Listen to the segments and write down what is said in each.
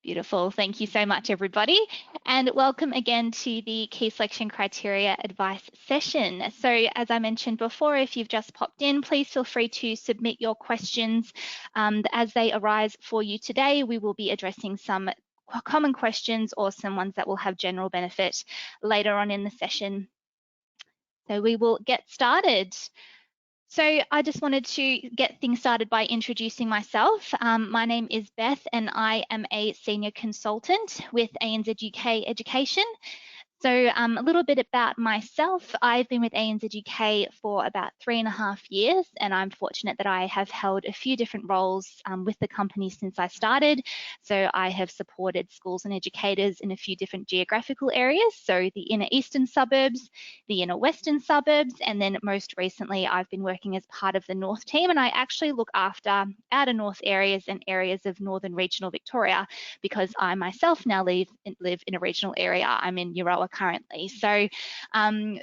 Beautiful. Thank you so much, everybody. And welcome again to the Key Selection Criteria Advice session. So as I mentioned before, if you've just popped in, please feel free to submit your questions as they arise for you today. We will be addressing some common questions or some ones that will have general benefit later on in the session. So we will get started. So I just wanted to get things started by introducing myself. My name is Beth and I am a Senior Consultant with ANZUK Education. So a little bit about myself. I've been with ANZUK for about 3.5 years, and I'm fortunate that I have held a few different roles with the company since I started. So I have supported schools and educators in a few different geographical areas. So the inner eastern suburbs, the inner western suburbs, and then most recently I've been working as part of the North team, and I actually look after outer North areas and areas of Northern Regional Victoria because I myself now live in a regional area. I'm in Euroa currently. So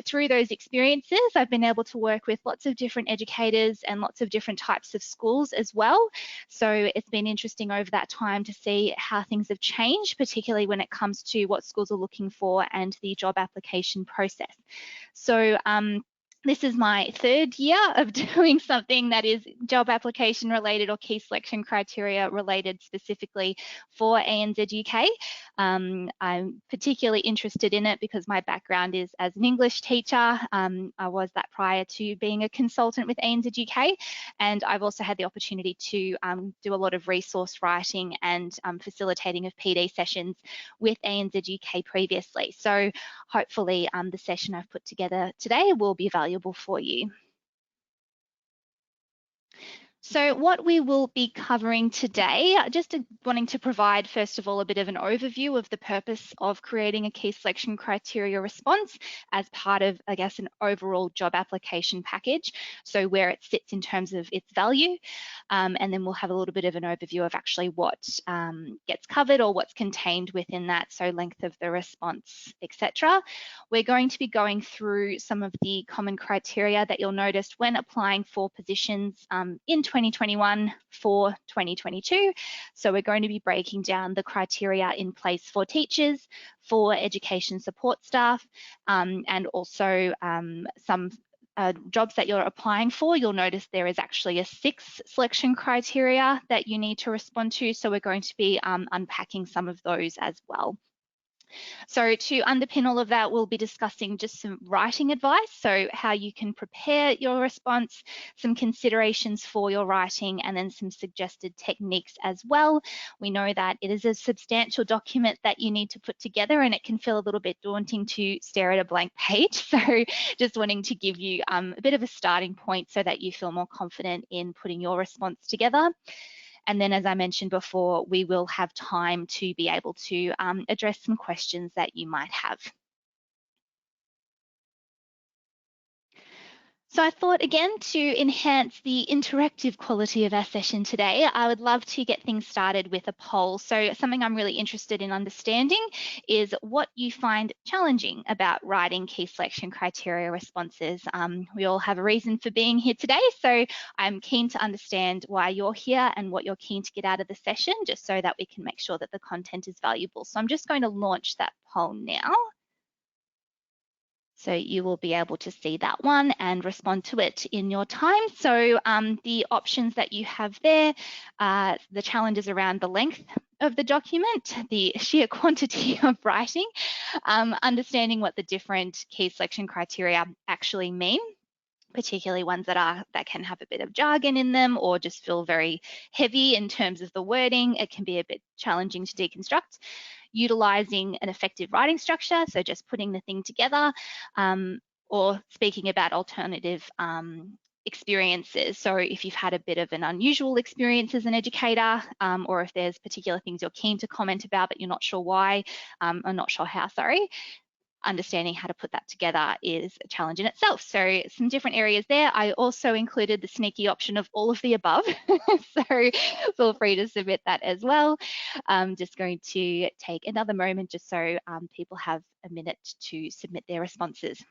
through those experiences, I've been able to work with lots of different educators and lots of different types of schools as well. So it's been interesting over that time to see how things have changed, particularly when it comes to what schools are looking for and the job application process. So this is my 3rd year of doing something that is job application related or key selection criteria related specifically for ANZUK. I'm particularly interested in it because my background is as an English teacher. I was that prior to being a consultant with ANZUK, and I've also had the opportunity to do a lot of resource writing and facilitating of PD sessions with ANZUK previously. So hopefully the session I've put together today will be valuable for you. So what we will be covering today, just wanting to provide, first of all, a bit of an overview of the purpose of creating a key selection criteria response as part of, I guess, an overall job application package. So where it sits in terms of its value. And then we'll have a little bit of an overview of actually what gets covered or what's contained within that. So length of the response, etc. We're going to be going through some of the common criteria that you'll notice when applying for positions in 2021 for 2022. So we're going to be breaking down the criteria in place for teachers, for education support staff, and also some jobs that you're applying for. You'll notice there is actually a 6 selection criteria that you need to respond to. So we're going to be unpacking some of those as well. So to underpin all of that, we'll be discussing just some writing advice, so how you can prepare your response, some considerations for your writing, and then some suggested techniques as well. We know that it is a substantial document that you need to put together, and it can feel a little bit daunting to stare at a blank page. So just wanting to give you a bit of a starting point so that you feel more confident in putting your response together. And then, as I mentioned before, we will have time to be able to address some questions that you might have. So I thought, again, to enhance the interactive quality of our session today, I would love to get things started with a poll. So something I'm really interested in understanding is what you find challenging about writing key selection criteria responses. We all have a reason for being here today, so I'm keen to understand why you're here and what you're keen to get out of the session, just so that we can make sure that the content is valuable. So I'm just going to launch that poll now. So you will be able to see that one and respond to it in your time. So the options that you have there, the challenges around the length of the document, the sheer quantity of writing, understanding what the different key selection criteria actually mean, particularly ones that can have a bit of jargon in them or just feel very heavy in terms of the wording. It can be a bit challenging to deconstruct. Utilizing an effective writing structure, so just putting the thing together, or speaking about alternative experiences. So if you've had a bit of an unusual experience as an educator, or if there's particular things you're keen to comment about but you're not sure why, or not sure how, sorry, understanding how to put that together is a challenge in itself. So some different areas there. I also included the sneaky option of all of the above. So feel free to submit that as well. I'm just going to take another moment just so people have a minute to submit their responses.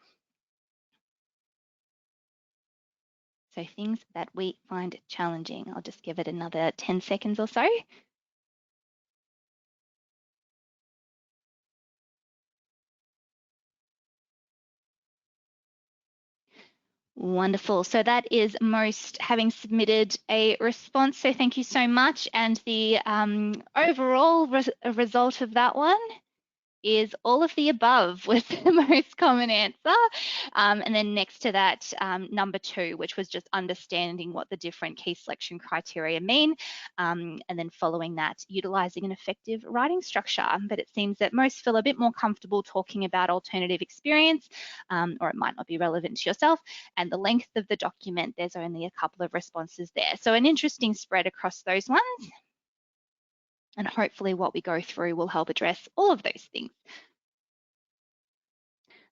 So things that we find challenging. I'll just give it another 10 seconds or so. Wonderful. So that is most having submitted a response. So thank you so much. And the overall result of that one is all of the above was the most common answer. And then next to that, number 2, which was just understanding what the different key selection criteria mean. And then following that, utilizing an effective writing structure. But it seems that most feel a bit more comfortable talking about alternative experience, or it might not be relevant to yourself. And the length of the document, there's only a couple of responses there. So an interesting spread across those ones. And hopefully what we go through will help address all of those things.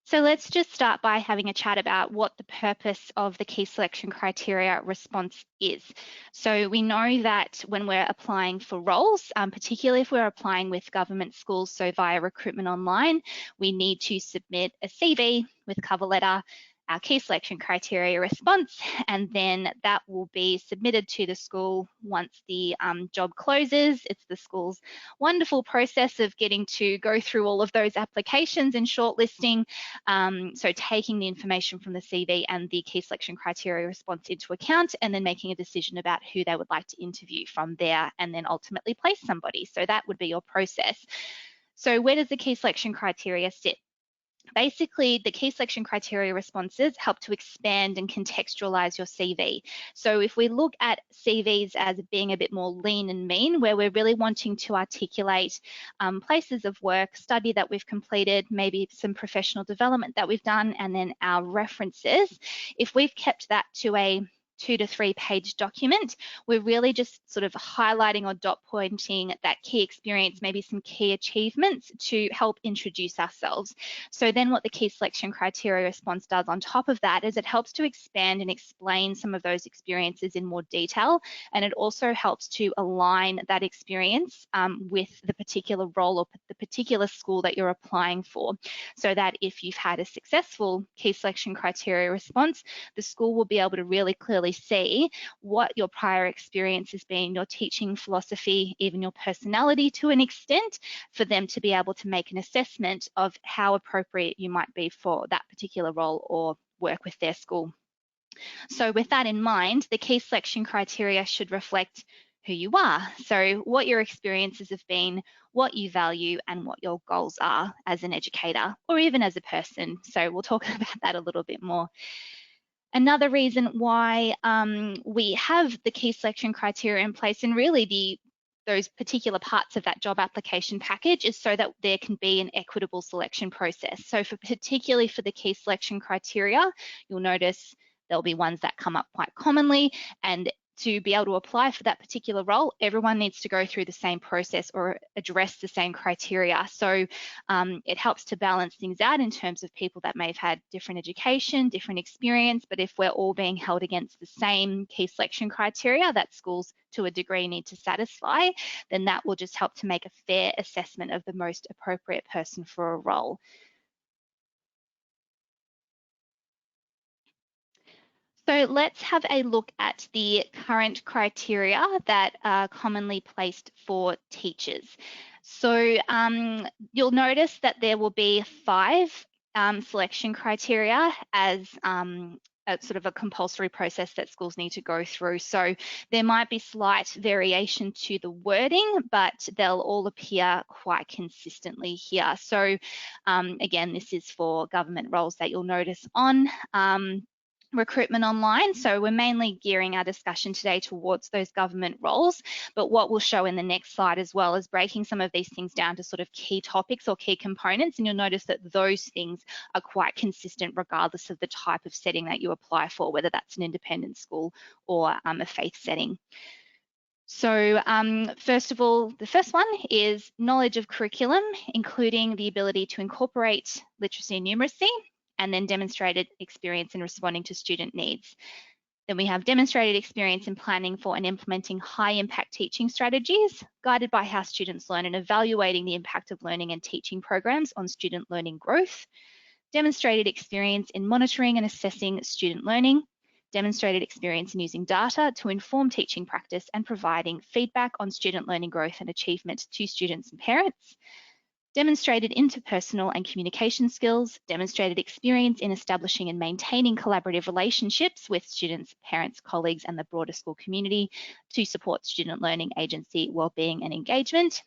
So let's just start by having a chat about what the purpose of the key selection criteria response is. So we know that when we're applying for roles, particularly if we're applying with government schools, so via recruitment online, we need to submit a CV with cover letter, our key selection criteria response, and then that will be submitted to the school once the job closes. It's the school's wonderful process of getting to go through all of those applications and shortlisting. So taking the information from the CV and the key selection criteria response into account, and then making a decision about who they would like to interview from there, and then ultimately place somebody. So that would be your process. So where does the key selection criteria sit? Basically, the key selection criteria responses help to expand and contextualize your CV. So if we look at CVs as being a bit more lean and mean, where we're really wanting to articulate places of work, study that we've completed, maybe some professional development that we've done, and then our references, if we've kept that to a 2 to 3 page document, we're really just sort of highlighting or dot pointing that key experience, maybe some key achievements to help introduce ourselves. So then what the key selection criteria response does on top of that is it helps to expand and explain some of those experiences in more detail, and it also helps to align that experience with the particular role or the particular school that you're applying for, so that if you've had a successful key selection criteria response, the school will be able to really clearly see what your prior experience has been, your teaching philosophy, even your personality to an extent, for them to be able to make an assessment of how appropriate you might be for that particular role or work with their school. So with that in mind, the key selection criteria should reflect who you are. So what your experiences have been, what you value, and what your goals are as an educator or even as a person. So we'll talk about that a little bit more. Another reason why we have the key selection criteria in place, and really those particular parts of that job application package, is so that there can be an equitable selection process. So particularly for the key selection criteria, you'll notice there'll be ones that come up quite commonly, and to be able to apply for that particular role, everyone needs to go through the same process or address the same criteria. So it helps to balance things out in terms of people that may have had different education, different experience, but if we're all being held against the same key selection criteria that schools to a degree need to satisfy, then that will just help to make a fair assessment of the most appropriate person for a role. So let's have a look at the current criteria that are commonly placed for teachers. So you'll notice that there will be 5 selection criteria as a sort of a compulsory process that schools need to go through. So there might be slight variation to the wording, but they'll all appear quite consistently here. So again, this is for government roles that you'll notice on recruitment online. So we're mainly gearing our discussion today towards those government roles, but what we'll show in the next slide as well is breaking some of these things down to sort of key topics or key components, and you'll notice that those things are quite consistent regardless of the type of setting that you apply for, whether that's an independent school or a faith setting. So first of all, the first one is knowledge of curriculum, including the ability to incorporate literacy and numeracy, and then demonstrated experience in responding to student needs. Then we have demonstrated experience in planning for and implementing high impact teaching strategies, guided by how students learn and evaluating the impact of learning and teaching programs on student learning growth. Demonstrated experience in monitoring and assessing student learning. Demonstrated experience in using data to inform teaching practice and providing feedback on student learning growth and achievement to students and parents. demonstrated interpersonal and communication skills, demonstrated experience in establishing and maintaining collaborative relationships with students, parents, colleagues, and the broader school community to support student learning, agency, wellbeing, and engagement.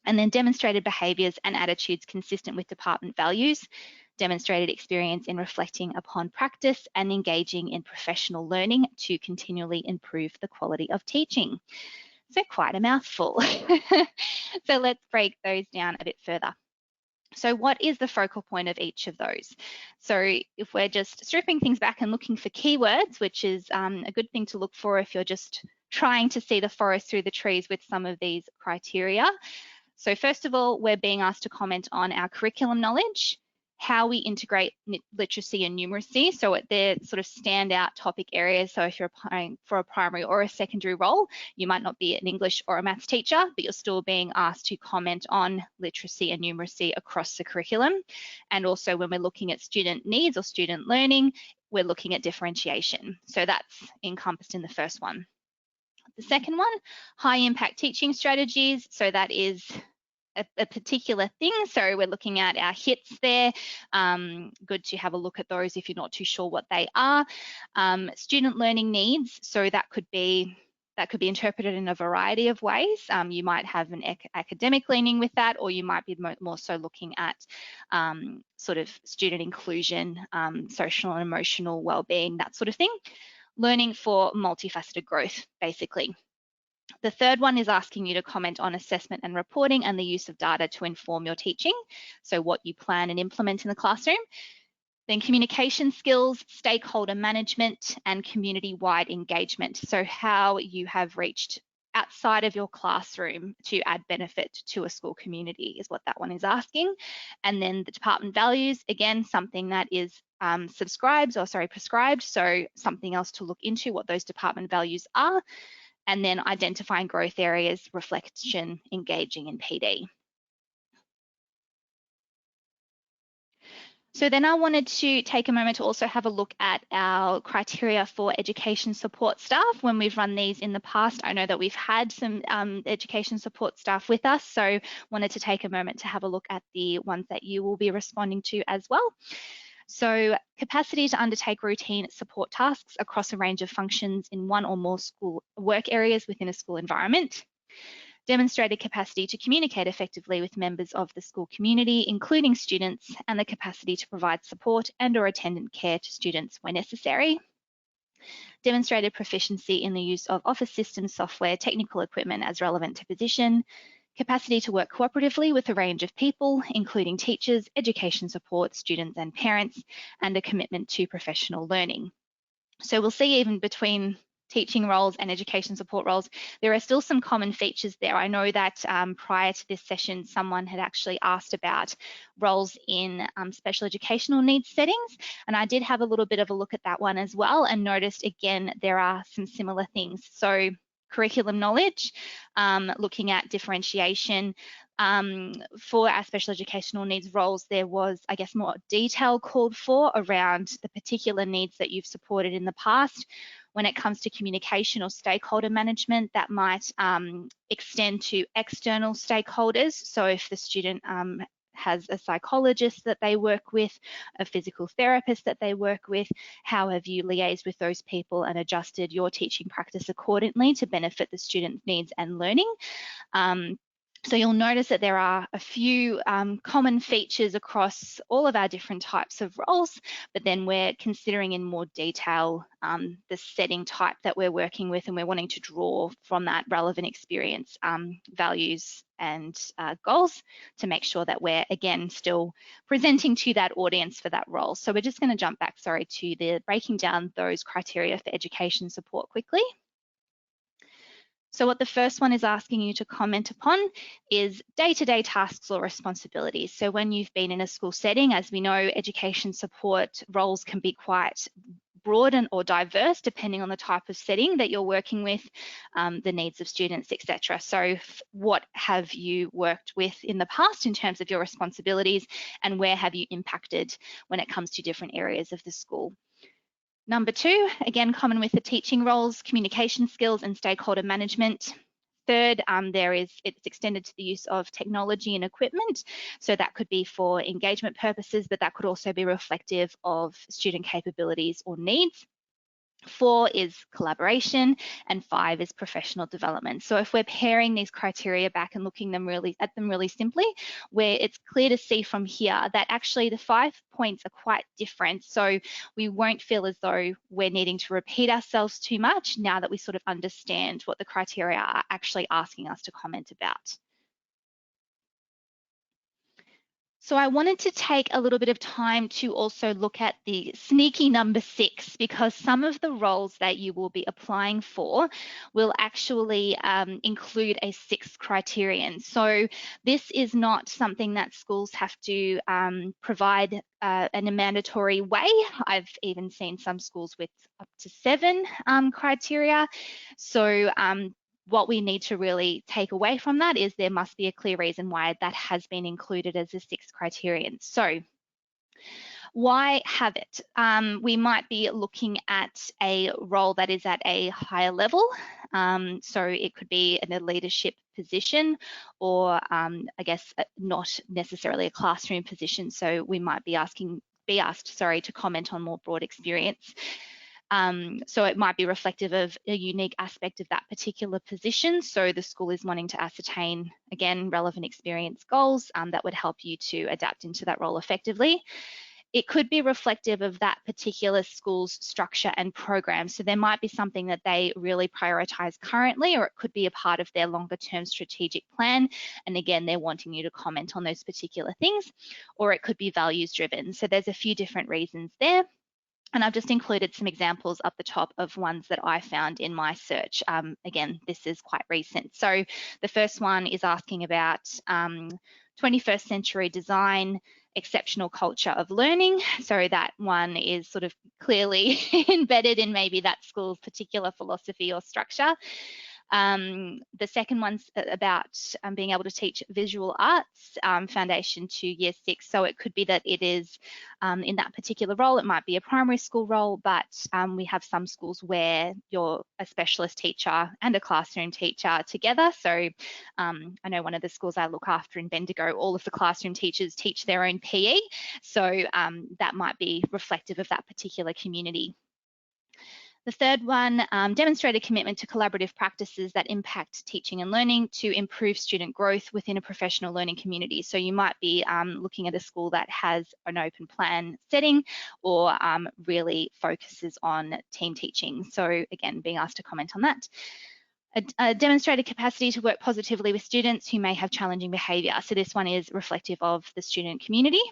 And then demonstrated behaviours and attitudes consistent with department values, demonstrated experience in reflecting upon practice and engaging in professional learning to continually improve the quality of teaching. So quite a mouthful. So let's break those down a bit further. So what is the focal point of each of those? So if we're just stripping things back and looking for keywords, which is a good thing to look for if you're just trying to see the forest through the trees with some of these criteria. So first of all, we're being asked to comment on our curriculum knowledge, how we integrate literacy and numeracy. So they're sort of standout topic areas. So if you're applying for a primary or a secondary role, you might not be an English or a maths teacher, but you're still being asked to comment on literacy and numeracy across the curriculum. And also when we're looking at student needs or student learning, we're looking at differentiation. So that's encompassed in the first one. The second one, high impact teaching strategies. So that is a particular thing. So we're looking at our hits there. Good to have a look at those if you're not too sure what they are. Student learning needs. So that could be interpreted in a variety of ways. You might have an academic leaning with that, or you might be more so looking at sort of student inclusion, social and emotional well-being, that sort of thing. Learning for multifaceted growth, basically. The third one is asking you to comment on assessment and reporting and the use of data to inform your teaching. So what you plan and implement in the classroom. Then communication skills, stakeholder management, and community-wide engagement. So how you have reached outside of your classroom to add benefit to a school community is what that one is asking. And then the department values, again, something that is prescribed. So something else to look into what those department values are. And then identifying growth areas, reflection, engaging in PD. So then I wanted to take a moment to also have a look at our criteria for education support staff. When we've run these in the past, I know that we've had some education support staff with us, so wanted to take a moment to have a look at the ones that you will be responding to as well. So capacity to undertake routine support tasks across a range of functions in one or more school work areas within a school environment. Demonstrated capacity to communicate effectively with members of the school community, including students, and the capacity to provide support and/or attendant care to students where necessary. Demonstrated proficiency in the use of office systems, software, technical equipment as relevant to position. Capacity to work cooperatively with a range of people, including teachers, education support, students and parents, and a commitment to professional learning. So we'll see even between teaching roles and education support roles, there are still some common features there. I know that prior to this session, someone had actually asked about roles in special educational needs settings, and I did have a little bit of a look at that one as well and noticed again there are some similar things. So curriculum knowledge, looking at differentiation. For our special educational needs roles, there was, I guess, more detail called for around the particular needs that you've supported in the past. When it comes to communication or stakeholder management, that might extend to external stakeholders. So if the student has a psychologist that they work with, a physical therapist that they work with, how have you liaised with those people and adjusted your teaching practice accordingly to benefit the student's needs and learning? So you'll notice that there are a few common features across all of our different types of roles, but then we're considering in more detail the setting type that we're working with, and we're wanting to draw from that relevant experience, values and goals to make sure that we're, again, still presenting to that audience for that role. So we're just going to jump back, to the breaking down those criteria for education support quickly. So what the first one is asking you to comment upon is day-to-day tasks or responsibilities. So when you've been in a school setting, as we know, education support roles can be quite broad or diverse depending on the type of setting that you're working with, the needs of students, etc. So what have you worked with in the past in terms of your responsibilities, and where have you impacted when it comes to different areas of the school? Number two, again, common with the teaching roles, communication skills and stakeholder management. Third, it's extended to the use of technology and equipment. So that could be for engagement purposes, but that could also be reflective of student capabilities or needs. 4 is collaboration, and 5 is professional development. So if we're pairing these criteria back and looking at them really simply, where it's clear to see from here that actually the 5 points are quite different. So we won't feel as though we're needing to repeat ourselves too much now that we sort of understand what the criteria are actually asking us to comment about. So I wanted to take a little bit of time to also look at the sneaky number 6, because some of the roles that you will be applying for will actually include a 6th criterion. So this is not something that schools have to provide in a mandatory way. I've even seen some schools with up to 7 criteria. So what we need to really take away from that is there must be a clear reason why that has been included as a 6th criterion. So why have it? We might be looking at a role that is at a higher level. So it could be in a leadership position, or I guess not necessarily a classroom position. So we might be asked to comment on more broad experience. So it might be reflective of a unique aspect of that particular position. So the school is wanting to ascertain, again, relevant experience goals that would help you to adapt into that role effectively. It could be reflective of that particular school's structure and program. So there might be something that they really prioritize currently, or it could be a part of their longer term strategic plan. And again, they're wanting you to comment on those particular things, or it could be values driven. So there's a few different reasons there. And I've just included some examples up the top of ones that I found in my search. Again, this is quite recent. So the first one is asking about 21st century design, exceptional culture of learning. So that one is sort of clearly embedded in maybe that school's particular philosophy or structure. The second one's about being able to teach visual arts foundation to year 6. So it could be that it is in that particular role, it might be a primary school role, but we have some schools where you're a specialist teacher and a classroom teacher together. So I know one of the schools I look after in Bendigo, all of the classroom teachers teach their own PE. So that might be reflective of that particular community. The third one, demonstrate a commitment to collaborative practices that impact teaching and learning to improve student growth within a professional learning community. So you might be looking at a school that has an open plan setting, or really focuses on team teaching. So again, being asked to comment on that. A demonstrated capacity to work positively with students who may have challenging behaviour. So this one is reflective of the student community.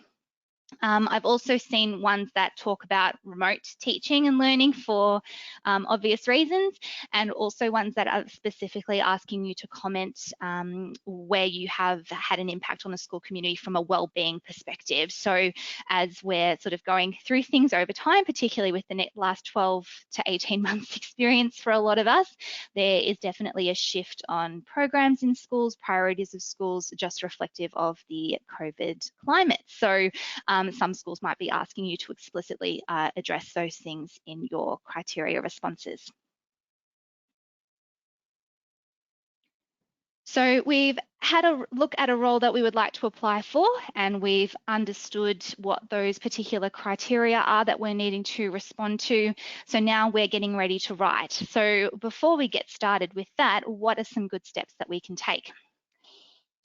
I've also seen ones that talk about remote teaching and learning for obvious reasons, and also ones that are specifically asking you to comment where you have had an impact on the school community from a wellbeing perspective. So as we're sort of going through things over time, particularly with the last 12 to 18 months experience for a lot of us, there is definitely a shift on programs in schools, priorities of schools, just reflective of the COVID climate. So some schools might be asking you to explicitly address those things in your criteria responses. So we've had a look at a role that we would like to apply for, and we've understood what those particular criteria are that we're needing to respond to. So now we're getting ready to write. So before we get started with that, what are some good steps that we can take?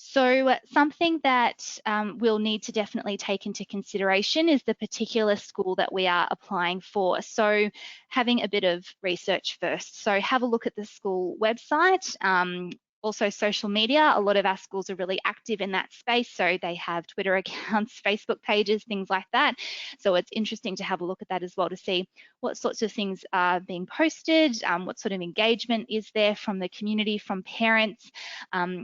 So something that we'll need to definitely take into consideration is the particular school that we are applying for. So having a bit of research first. So have a look at the school website. Also social media. A lot of our schools are really active in that space. So they have Twitter accounts, Facebook pages, things like that. So it's interesting to have a look at that as well to see what sorts of things are being posted, what sort of engagement is there from the community, from parents,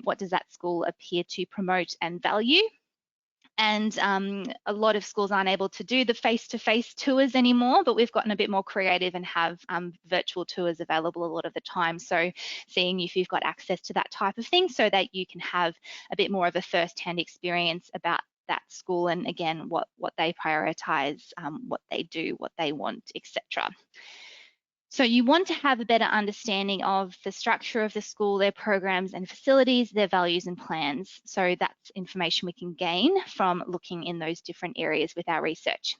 what does that school appear to promote and value. And a lot of schools aren't able to do the face-to-face tours anymore, but we've gotten a bit more creative and have virtual tours available a lot of the time. So seeing if you've got access to that type of thing so that you can have a bit more of a first-hand experience about that school, and again, what they prioritize, what they do, what they want, etc. So you want to have a better understanding of the structure of the school, their programs and facilities, their values and plans. So that's information we can gain from looking in those different areas with our research.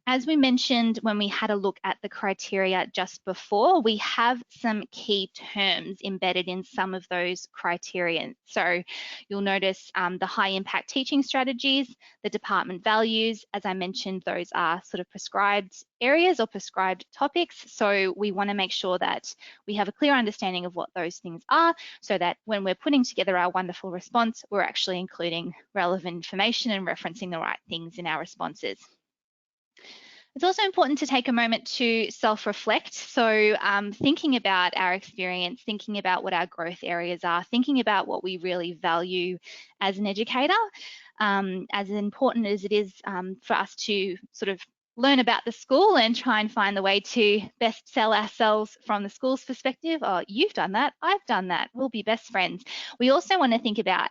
As we mentioned when we had a look at the criteria just before, we have some key terms embedded in some of those criteria. So you'll notice the high impact teaching strategies, the department values. As I mentioned, those are sort of prescribed areas or prescribed topics. So we want to make sure that we have a clear understanding of what those things are, so that when we're putting together our wonderful response, we're actually including relevant information and referencing the right things in our responses. It's also important to take a moment to self-reflect. So thinking about our experience, thinking about what our growth areas are, thinking about what we really value as an educator, as important as it is for us to sort of learn about the school and try and find the way to best sell ourselves from the school's perspective. Oh, you've done that, I've done that, we'll be best friends. We also want to think about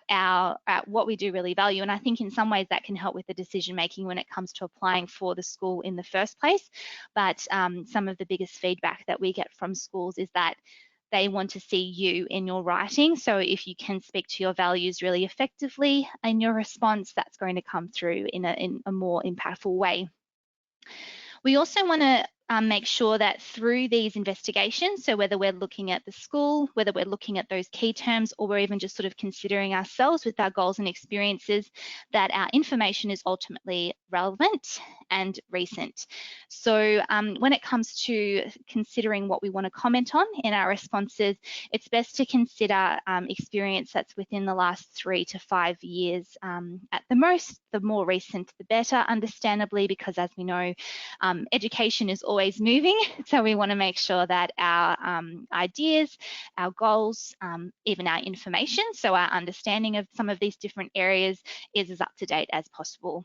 what we do really value, and I think in some ways that can help with the decision making when it comes to applying for the school in the first place. But some of the biggest feedback that we get from schools is that they want to see you in your writing. So if you can speak to your values really effectively in your response, that's going to come through in a more impactful way. We also want to make sure that through these investigations, so whether we're looking at the school, whether we're looking at those key terms, or we're even just sort of considering ourselves with our goals and experiences, that our information is ultimately relevant and recent. So when it comes to considering what we want to comment on in our responses, it's best to consider experience that's within the last 3 to 5 years at the most. The more recent, the better, understandably, because as we know, education is always moving. So we want to make sure that our ideas, our goals, even our information, so our understanding of some of these different areas is as up to date as possible.